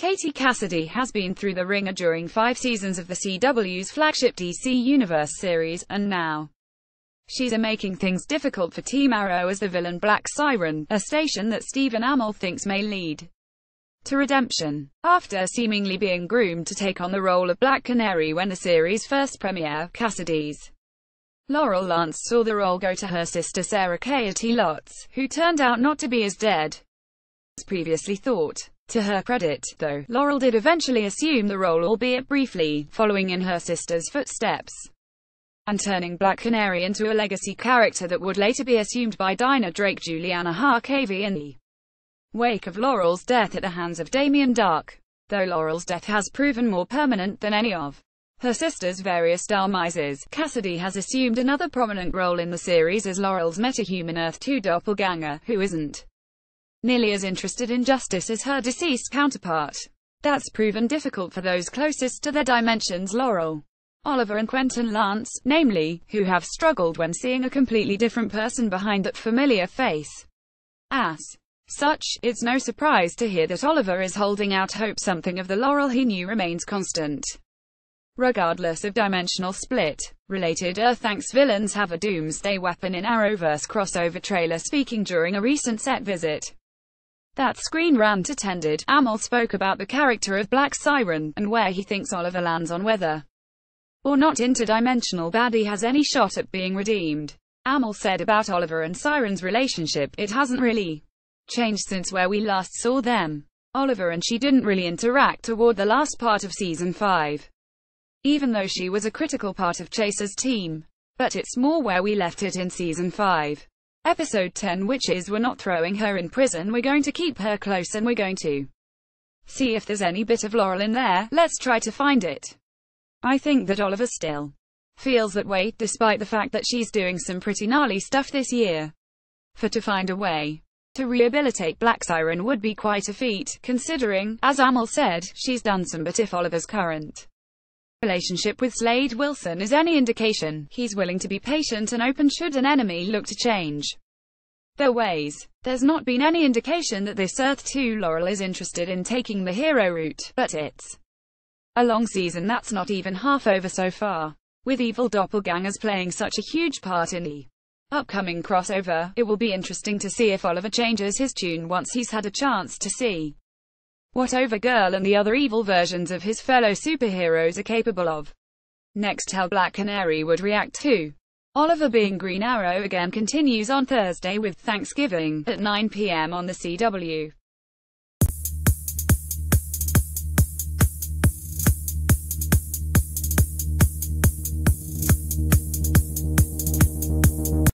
Katie Cassidy has been through the ringer during 5 seasons of the CW's flagship DC Universe series, and now she's making things difficult for Team Arrow as the villain Black Siren, a station that Stephen Amell thinks may lead to redemption. After seemingly being groomed to take on the role of Black Canary when the series first premiered, Cassidy's Laurel Lance saw the role go to her sister Sarah Katie Lotz, who turned out not to be as dead as previously thought. To her credit, though, Laurel did eventually assume the role, albeit briefly, following in her sister's footsteps, and turning Black Canary into a legacy character that would later be assumed by Dinah Drake Juliana Harkavy in the wake of Laurel's death at the hands of Damien Dark. Though Laurel's death has proven more permanent than any of her sister's various demises, Cassidy has assumed another prominent role in the series as Laurel's metahuman Earth 2 doppelganger, who isn't nearly as interested in justice as her deceased counterpart. That's proven difficult for those closest to their dimensions, Laurel, Oliver and Quentin Lance, namely, who have struggled when seeing a completely different person behind that familiar face. As such, it's no surprise to hear that Oliver is holding out hope something of the Laurel he knew remains constant, regardless of dimensional split. Related Earth-thanks villains have a doomsday weapon in Arrowverse crossover trailer. Speaking during a recent set visit that Screen Rant attended, Amell spoke about the character of Black Siren, and where he thinks Oliver lands on whether or not interdimensional baddie has any shot at being redeemed. Amell said about Oliver and Siren's relationship, "It hasn't really changed since where we last saw them. Oliver and she didn't really interact toward the last part of Season 5. Even though she was a critical part of Chaser's team. But it's more where we left it in Season 5. Episode 10, which is we're not throwing her in prison, we're going to keep her close and we're going to see if there's any bit of Laurel in there, let's try to find it." I think that Oliver still feels that way, despite the fact that she's doing some pretty gnarly stuff this year. To find a way to rehabilitate Black Siren would be quite a feat, considering, as Amell said, she's done some. But if Oliver's current relationship with Slade Wilson is any indication, he's willing to be patient and open should an enemy look to change their ways. There's not been any indication that this Earth 2 Laurel is interested in taking the hero route, but it's a long season that's not even half over so far. With evil doppelgangers playing such a huge part in the upcoming crossover, it will be interesting to see if Oliver changes his tune once he's had a chance to see what Overgirl and the other evil versions of his fellow superheroes are capable of. Next, how Black Canary would react to Oliver being Green Arrow again continues on Thursday with Thanksgiving at 9 p.m. on the CW.